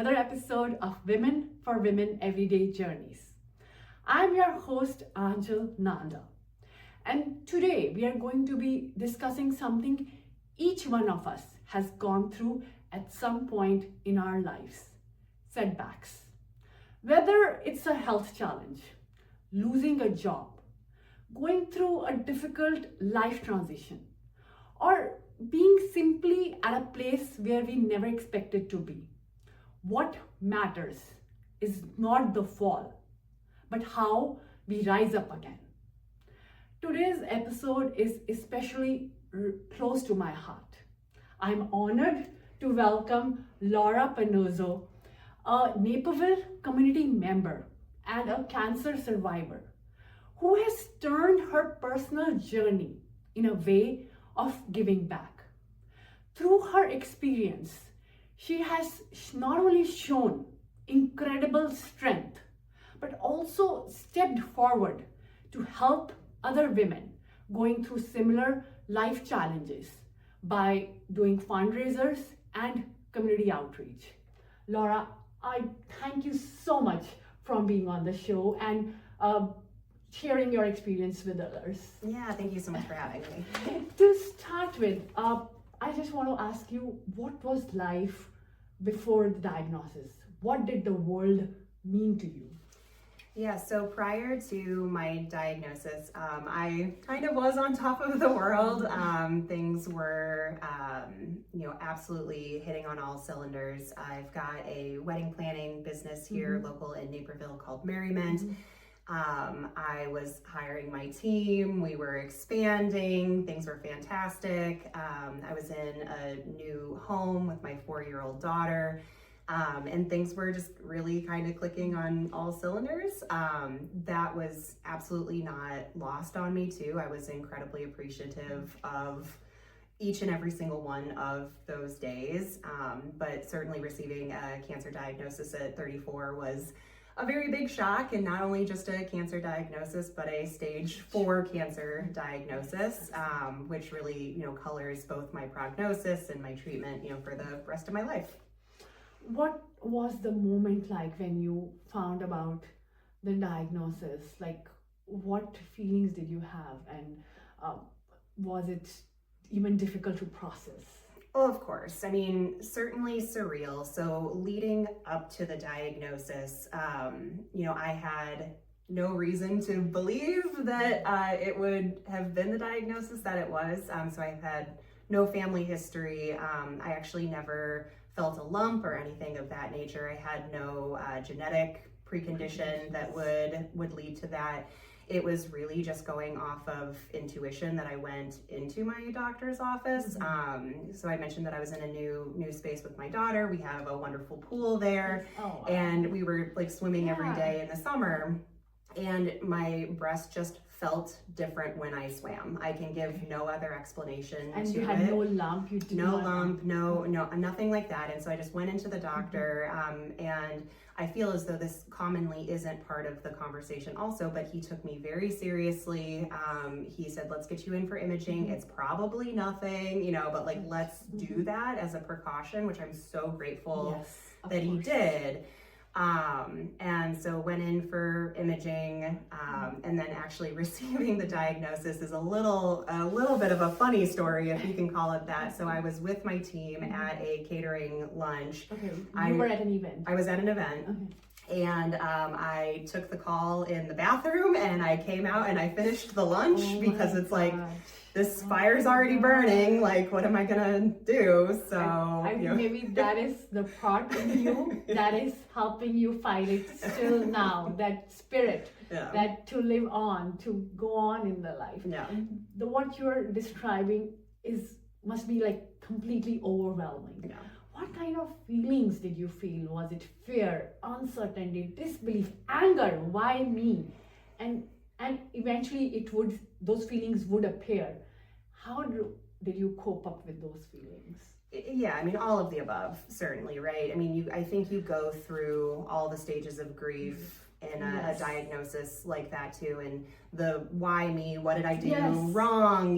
another episode of Women for Women Everyday Journeys. I'm your host, Anjal Nanda. And today we are going to be discussing something each one of us has gone through at some point in our lives: setbacks. Whether it's a health challenge, losing a job, going through a difficult life transition, or being simply at a place where we never expected to be. What matters is not the fall, but how we rise up again. Today's episode is especially close to my heart. I'm honored to welcome Laura Panozzo, a Naperville community member and a cancer survivor who has turned her personal journey in a way of giving back. Through her experience, she has not only shown incredible strength, but also stepped forward to help other women going through similar life challenges by doing fundraisers and community outreach. Laura, I thank you so much for being on the show and sharing your experience with others. Yeah, thank you so much for having me. To start with, I just want to ask you, what was life before the diagnosis? What did the world mean to you? Yeah, so prior to my diagnosis, I kind of was on top of the world. Things were, absolutely hitting on all cylinders. I've got a wedding planning business here, local in Naperville, called Merriment. I was hiring my team, we were expanding, things were fantastic. I was in a new home with my 4-year-old daughter, and things were just really kind of clicking on all cylinders. That was absolutely not lost on me too. I was incredibly appreciative of each and every single one of those days, but certainly receiving a cancer diagnosis at 34 was a very big shock, and not only just a cancer diagnosis, but a stage 4 cancer diagnosis, which really, colors both my prognosis and my treatment, for the rest of my life. What was the moment like when you found about the diagnosis? Like, what feelings did you have, and was it even difficult to process? Oh, of course. I mean, certainly surreal. So leading up to the diagnosis, I had no reason to believe that it would have been the diagnosis that it was. So I had no family history. I actually never felt a lump or anything of that nature. I had no genetic precondition that would lead to that. It was really just going off of intuition that I went into my doctor's office. So I mentioned that I was in a new space with my daughter. We have a wonderful pool there, and we were like swimming every day in the summer. And my breast just felt different when I swam. I can give no other explanation and to it. And you had no lump? You did no lump, no, nothing like that. And so I just went into the doctor, and I feel as though this commonly isn't part of the conversation also, but he took me very seriously. He said, let's get you in for imaging. It's probably nothing, but like, let's do that as a precaution, which I'm so grateful that he did. And so went in for imaging, and then actually receiving the diagnosis is a little bit of a funny story, if you can call it that. So I was with my team at a catering lunch. Okay, you were at an event. I was at an event. Okay. And I took the call in the bathroom, and I came out and I finished the lunch because it's like, this fire's already burning, like, what am I gonna do? So I think maybe that is the part in you that is helping you fight it still now, that spirit, that to live on, to go on in the life. What you're describing must be like completely overwhelming. What kind of feelings did you feel? Was it fear, uncertainty, disbelief, anger? Why me? And eventually those feelings would appear. How did you cope up with those feelings? Yeah, I mean, all of the above, certainly, right? I mean, I think you go through all the stages of grief in a Yes. diagnosis like that too, and the why me, what did I do Yes. wrong,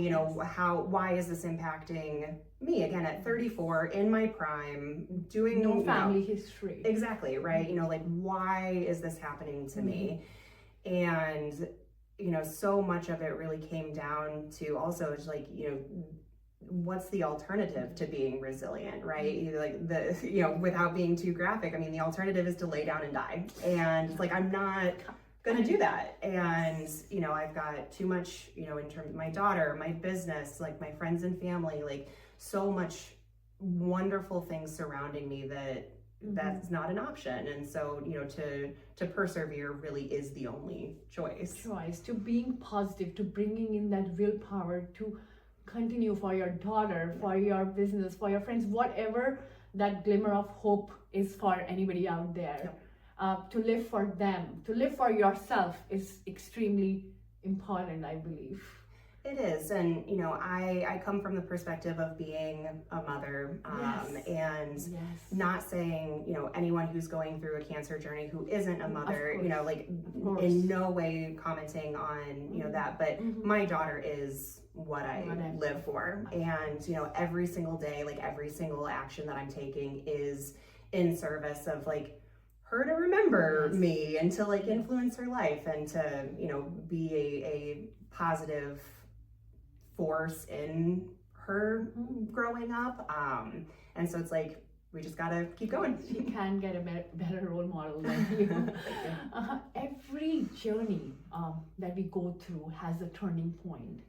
why is this impacting me again at 34 in my prime doing No family history. exactly, right? Like, why is this happening to me? And so much of it really came down to also it's like, what's the alternative to being resilient, right? Either like without being too graphic, I mean, the alternative is to lay down and die. And it's like, I'm not gonna do that. And I've got too much, in terms of my daughter, my business, like my friends and family, like so much wonderful things surrounding me that that's not an option. And so to persevere really is the only choice To being positive, to bringing in that willpower to continue for your daughter, for your business, for your friends, whatever that glimmer of hope is for anybody out there. To live for them, to live for yourself is extremely important, I believe. It is. And I come from the perspective of being a mother, and not saying anyone who's going through a cancer journey who isn't a mother, like in no way commenting on that, but my daughter is what I live for. And every single day, like every single action that I'm taking is in service of like her to remember me and to like influence her life and to be a positive force in her growing up. And so it's like we just gotta keep going. She can get a better role model than you. Every journey that we go through has a turning point.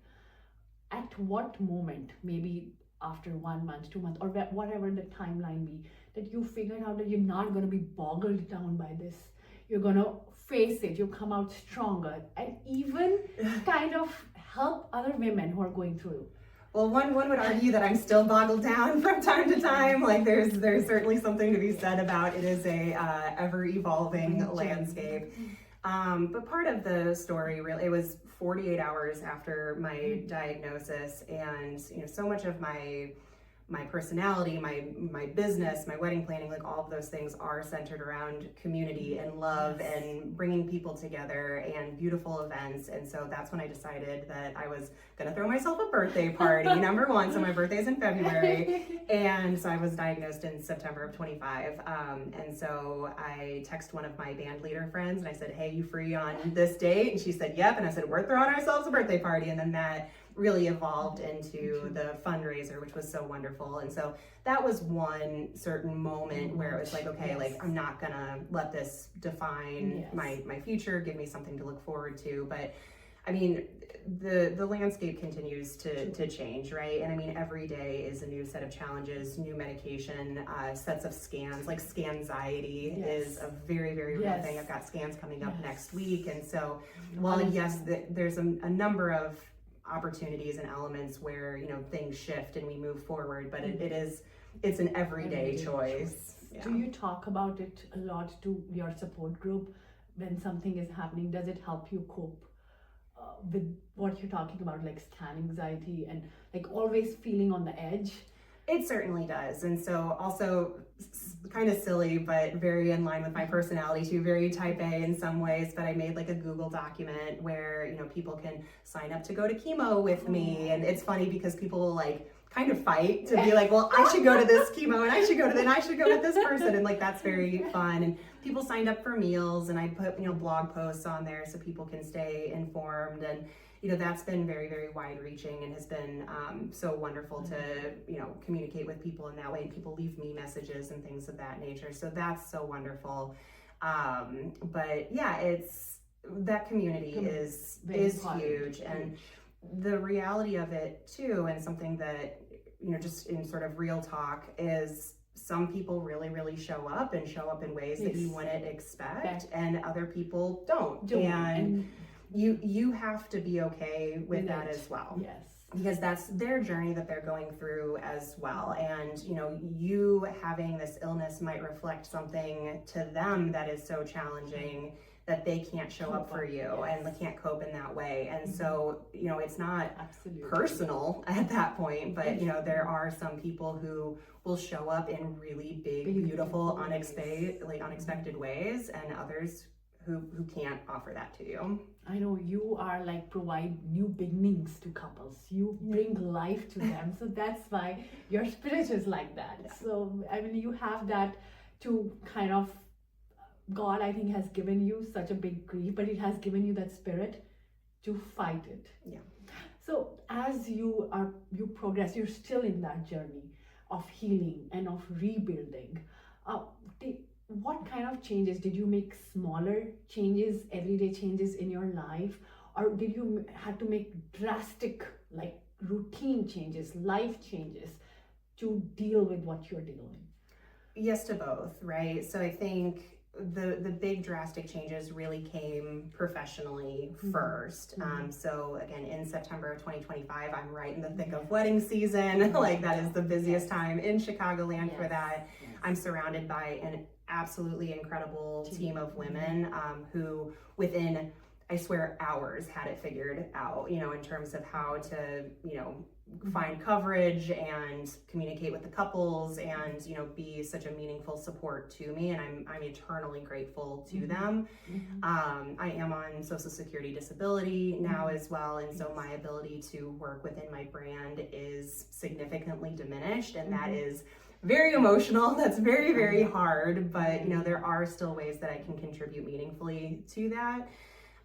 At what moment, maybe after 1 month, 2 months, or whatever the timeline be, that you figured out that you're not going to be boggled down by this. You're going to face it. You come out stronger and even kind of help other women who are going through. Well, one would argue that I'm still boggled down from time to time. Like there's certainly something to be said about it is a ever evolving landscape. But part of the story really, it was 48 hours after my diagnosis, and so much of my personality, my business, my wedding planning, like all of those things are centered around community and love and bringing people together and beautiful events. And so that's when I decided that I was gonna throw myself a birthday party, number one. So my birthday's in February. And so I was diagnosed in September of 25. And so I texted one of my band leader friends and I said, hey, you free on this date? And she said, yep. And I said, we're throwing ourselves a birthday party. And then that really evolved into the fundraiser, which was so wonderful. And so that was one certain moment where it was like, okay, like I'm not gonna let this define my future, give me something to look forward to. But I mean, the landscape continues to change, right? And I mean, every day is a new set of challenges, new medication, sets of scans. Like scanxiety is a very, very real thing. I've got scans coming up next week. And so while there's a number of opportunities and elements where things shift and we move forward, but it's an everyday choice. Do you talk about it a lot to your support group when something is happening? Does it help you cope with what you're talking about, like scan anxiety and like always feeling on the edge? It certainly does. And so also kind of silly, but very in line with my personality too, very type A in some ways, but I made like a Google document where, people can sign up to go to chemo with me. And it's funny because people will like kind of fight to be like, well, I should go to this chemo and I should go with this person. And like, that's very fun. And people signed up for meals and I put, blog posts on there so people can stay informed. And that's been very, very wide reaching and has been so wonderful to, communicate with people in that way. And people leave me messages and things of that nature. So that's so wonderful. But yeah, that community is huge. And the reality of it too, and something that, just in sort of real talk, is some people really, really show up in ways that you wouldn't expect, and other people don't. And you have to be okay with that as well. Yes. Because that's their journey that they're going through as well. And, you having this illness might reflect something to them that is so challenging that they can't show up for you and they can't cope in that way. And so, it's not personal at that point, but, there are some people who will show up in really big, beautiful, unexpected ways, and others who can't offer that to you. I know you are like provide new beginnings to couples. You bring life to them. So that's why your spirit is like that. Yeah. So I mean, you have that to kind of, God, I think, has given you such a big grief, but it has given you that spirit to fight it. Yeah. So as you progress, you're still in that journey of healing and of rebuilding. What kind of changes did you make? Smaller changes, everyday changes in your life, or did you had to make drastic, like routine changes, life changes to deal with what you're dealing? Yes to both, right? So I think the big drastic changes really came professionally first. So again, in September of 2025, I'm right in the thick of wedding season. Like that is the busiest time in Chicagoland for that. I'm surrounded by an absolutely incredible team of women who within, I swear, hours had it figured out, in terms of how to, find coverage and communicate with the couples and, be such a meaningful support to me. And I'm eternally grateful to them. I am on Social Security disability now as well. And so my ability to work within my brand is significantly diminished. And that is very emotional. That's very, very hard. But, there are still ways that I can contribute meaningfully to that.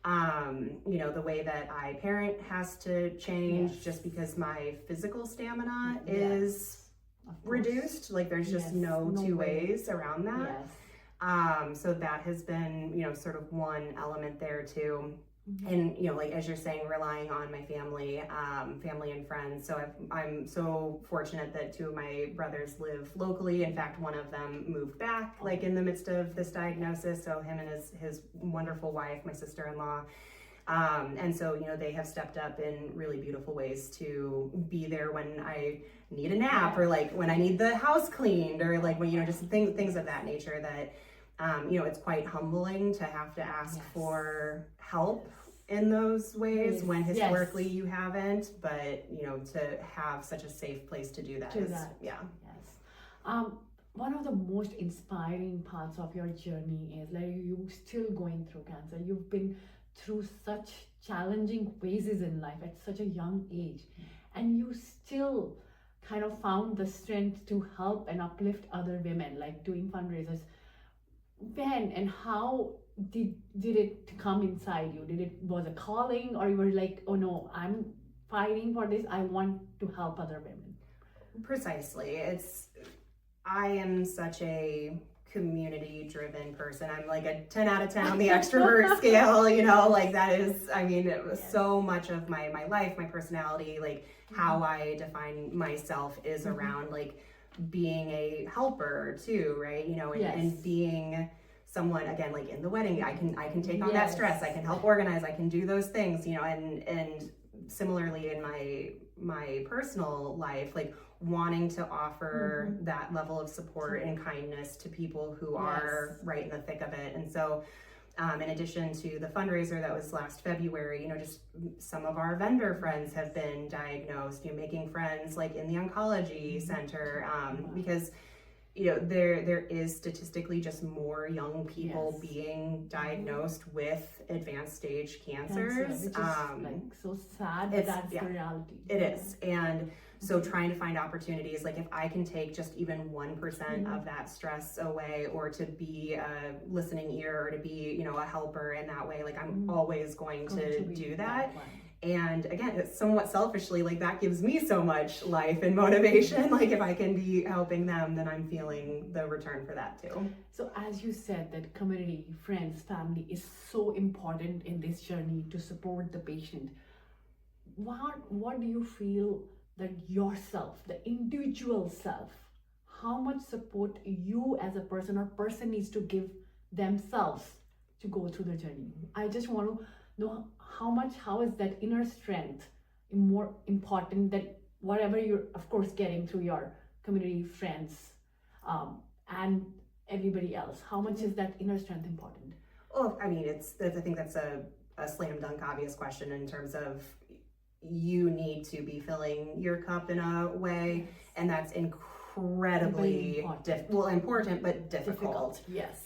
The way that I parent has to change just because my physical stamina is reduced. Like there's just no two ways around that. So that has been, sort of one element there too. And, like as you're saying, relying on my family and friends. So I'm so fortunate that two of my brothers live locally. In fact, one of them moved back like in the midst of this diagnosis. So him and his wonderful wife, my sister-in-law. And so, they have stepped up in really beautiful ways to be there when I need a nap or like when I need the house cleaned or like when, just things of that nature that, it's quite humbling to have to ask for help in those ways when historically you haven't, but to have such a safe place to do that one of the most inspiring parts of your journey is like you still going through cancer. You've been through such challenging phases in life at such a young age, and you still kind of found the strength to help and uplift other women, like doing fundraisers. When and how did it come inside you? Was a calling, or you were like, oh no, I'm fighting for this, I want to help other women? Precisely. I am such a community driven person. I'm like a 10 out of 10 on the extrovert scale, like that is, it was so much of my life, my personality, like how I define myself is around like being a helper too, right? And being someone, again, like in the wedding, I can take on that stress, I can help organize, I can do those things, and similarly in my personal life, like wanting to offer that level of support and kindness to people who are right in the thick of it. And so in addition to the fundraiser that was last February, just some of our vendor friends have been diagnosed, making friends like in the oncology center, because there is statistically just more young people being diagnosed with advanced stage cancers. Which is like so sad, but that's the reality. It is. And so trying to find opportunities, like if I can take just even 1% of that stress away, or to be a listening ear, or to be, a helper in that way, like I'm always going to do that. And again, it's somewhat selfishly, like that gives me so much life and motivation. Like if I can be helping them, then I'm feeling the return for that too. So as you said, that community, friends, family is so important in this journey to support the patient. What do you feel that yourself, the individual self, how much support you as a person needs to give themselves to go through the journey? I just want to know how is that inner strength more important than whatever you're of course getting through your community, friends, and everybody else. How much is that inner strength important? Well, I think that's a slam dunk obvious question in terms of you need to be filling your cup in a way, and that's incredibly incredibly important but difficult. Yes.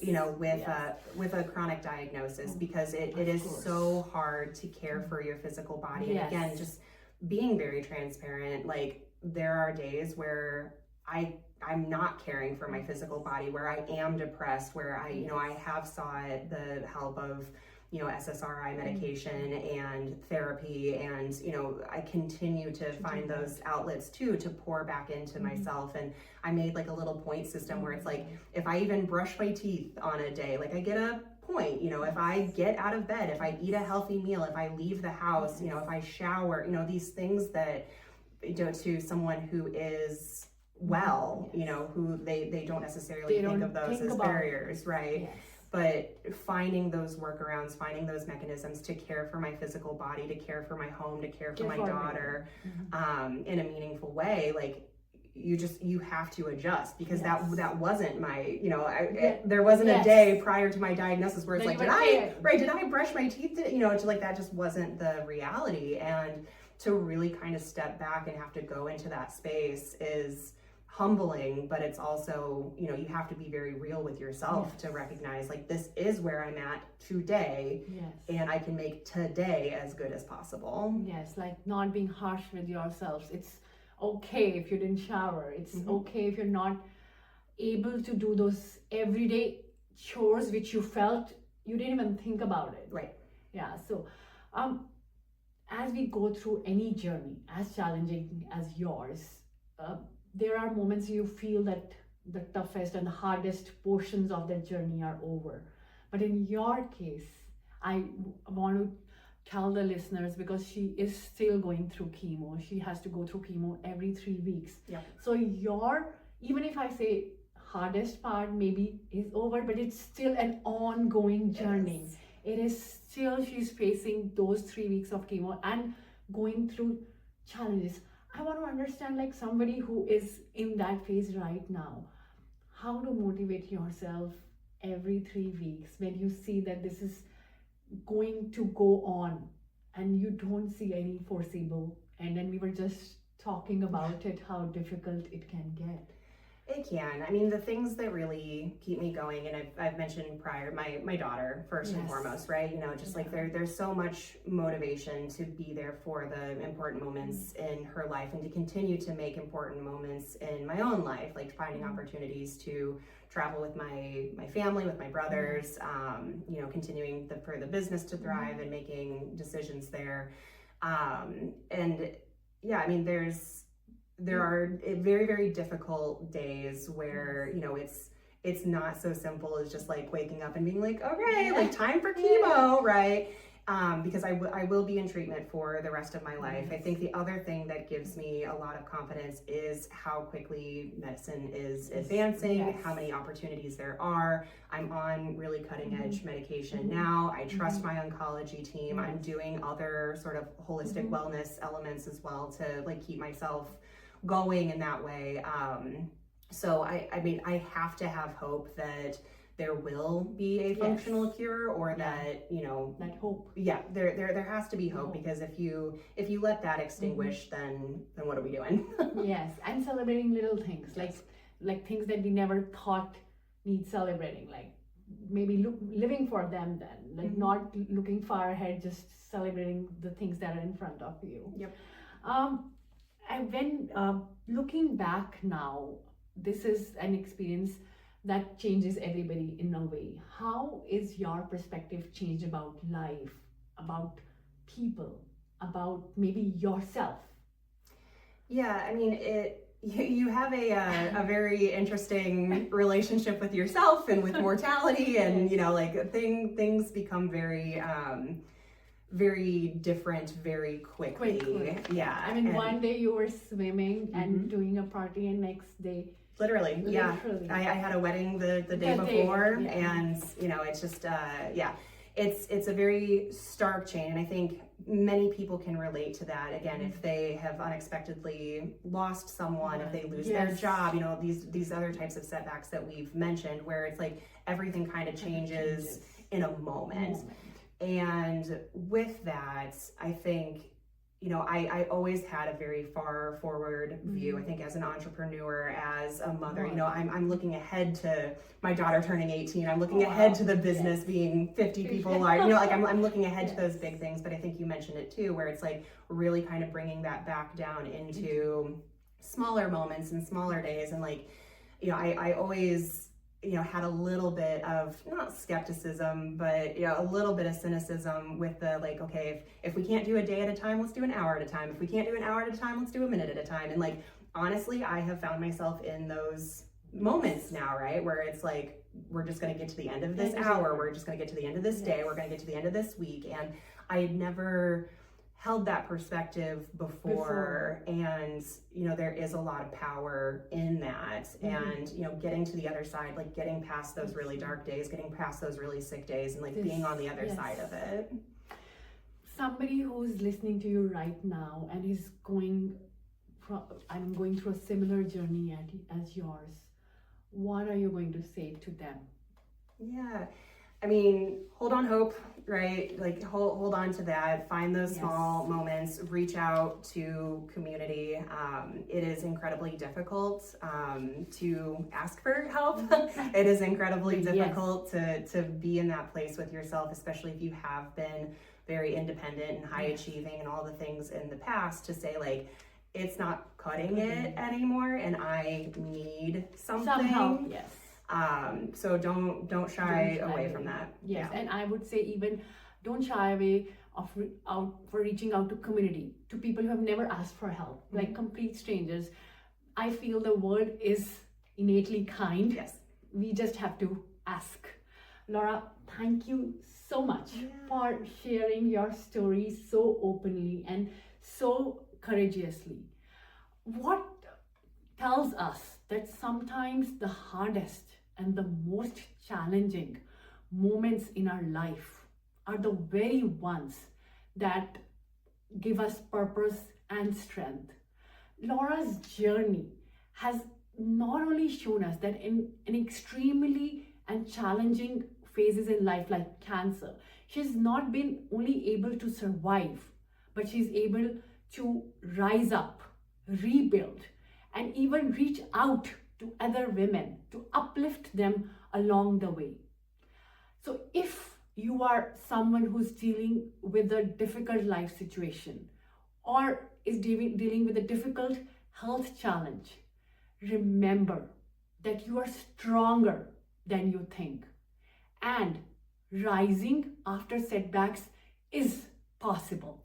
With a chronic diagnosis, because it is so hard to care for your physical body. And again, just being very transparent, like there are days where I'm not caring for my physical body, where I am depressed, where I have sought the help of SSRI medication and therapy, and I continue to find those outlets too to pour back into myself. And I made like a little point system where it's like, if I even brush my teeth on a day, like I get a point, if I get out of bed, if I eat a healthy meal, if I leave the house, if I shower, these things that to someone who is well, who they don't necessarily think of those as barriers, right? Yes. But finding those workarounds, finding those mechanisms to care for my physical body, to care for my home, to care for my daughter, in a meaningful way, like you have to adjust, because that wasn't my, there wasn't a day prior to my diagnosis where it's like, did I brush my teeth? That just wasn't the reality. And to really kind of step back and have to go into that space is humbling, but it's also, you have to be very real with yourself to recognize, like, this is where I'm at today, and I can make today as good as possible. Yes, like not being harsh with yourselves. It's okay if you didn't shower. It's okay if you're not able to do those everyday chores which you felt you didn't even think about it. Right. Yeah. So, as we go through any journey as challenging as yours, there are moments you feel that the toughest and the hardest portions of that journey are over. But in your case, I want to tell the listeners, because she is still going through chemo. She has to go through chemo every 3 weeks. Yeah. So even if I say hardest part maybe is over, but it's still an ongoing journey. It is still, she's facing those 3 weeks of chemo and going through challenges. I want to understand, like somebody who is in that phase right now, how to motivate yourself every 3 weeks when you see that this is going to go on and you don't see any foreseeable. And then we were just talking about it, how difficult it can get. It can. I mean, the things that really keep me going, and I've mentioned prior, my daughter first and foremost, right? Just like there's so much motivation to be there for the important moments in her life, and to continue to make important moments in my own life, like finding opportunities to travel with my family, with my brothers, continuing for the business to thrive and making decisions there. There are very, very difficult days where, it's not so simple as just like waking up and being like, okay, like time for chemo, right? Because I will be in treatment for the rest of my life. I think the other thing that gives me a lot of confidence is how quickly medicine is advancing, how many opportunities there are. I'm on really cutting edge medication now. I trust my oncology team. I'm doing other sort of holistic wellness elements as well to like keep myself going in that way. So I have to have hope that there will be a functional cure, or that that hope. There has to be hope, because if you let that extinguish, then what are we doing? Yes, and celebrating little things, like things that we never thought need celebrating, like maybe living for them, then like not looking far ahead, just celebrating the things that are in front of you. Yep. And when looking back now, this is an experience that changes everybody in a way. How is your perspective changed about life, about people, about maybe yourself? Yeah, I mean, you have a very interesting relationship with yourself and with mortality, and things become very very different very quickly. Yeah. I mean, one day you were swimming and doing a party, and next day Literally. I had a wedding the day before, and it's just it's a very stark change, and I think many people can relate to that. Again, if they have unexpectedly lost someone, if they lose their job, these other types of setbacks that we've mentioned, where it's like everything kind of changes in a moment. And with that, I think I always had a very far forward view. I think as an entrepreneur, as a mother, I'm looking ahead to my daughter turning 18. I'm looking ahead to the business being 50 people large. I'm looking ahead to those big things. But I think you mentioned it too, where it's like really kind of bringing that back down into smaller moments and smaller days. And I always had a little bit of, not skepticism, but a little bit of cynicism with the okay, if we can't do a day at a time, let's do an hour at a time. If we can't do an hour at a time, let's do a minute at a time. And honestly, I have found myself in those moments now, right? Where it's we're just going to get to the end of this hour. We're just going to get to the end of this day. We're going to get to the end of this week. And I had never held that perspective before. And there is a lot of power in that. And getting to the other side, getting past those really dark days, getting past those really sick days, and being on the other side of it. Somebody who's listening to you right now and is going through a similar journey as yours, what are you going to say to them? Yeah, hold on hope, right? Hold on to that. Find those small moments. Reach out to community. It is incredibly difficult to ask for help. It is incredibly difficult to be in that place with yourself, especially if you have been very independent and high achieving and all the things in the past, to say it's not cutting it anymore and I need something. Somehow, yes. So don't shy away from that. Yes, and I would say even don't shy away for reaching out to community, to people who have never asked for help, like complete strangers. I feel the world is innately kind. Yes. We just have to ask. Laura, thank you so much for sharing your story so openly and so courageously. What tells us that sometimes the hardest and the most challenging moments in our life are the very ones that give us purpose and strength. Laura's journey has not only shown us that in an extremely and challenging phases in life like cancer, she's not been only able to survive, but she's able to rise up, rebuild, and even reach out to other women to uplift them along the way. So if you are someone who's dealing with a difficult life situation or is dealing with a difficult health challenge, remember that you are stronger than you think, and rising after setbacks is possible.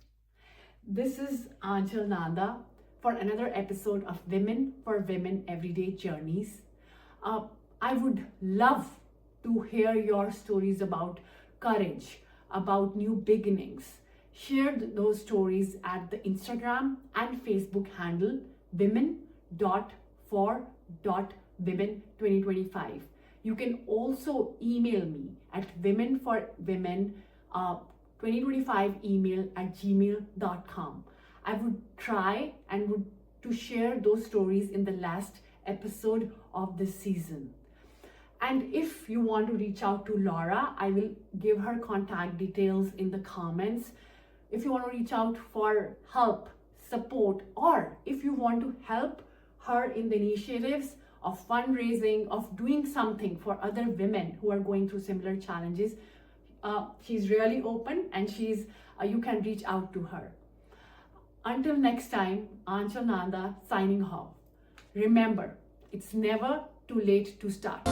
This is Anchal Nanda for another episode of Women for Women Everyday Journeys. I would love to hear your stories about courage, about new beginnings. Share those stories at the Instagram and Facebook handle women.for.women2025. You can also email me at womenforwomen2025email@gmail.com. I would try and would to share those stories in the last episode of this season. And if you want to reach out to Laura, I will give her contact details in the comments. If you want to reach out for help, support, or if you want to help her in the initiatives of fundraising, of doing something for other women who are going through similar challenges, she's really open, and you can reach out to her. Until next time, Anchal Nanda signing off. Remember, it's never too late to start.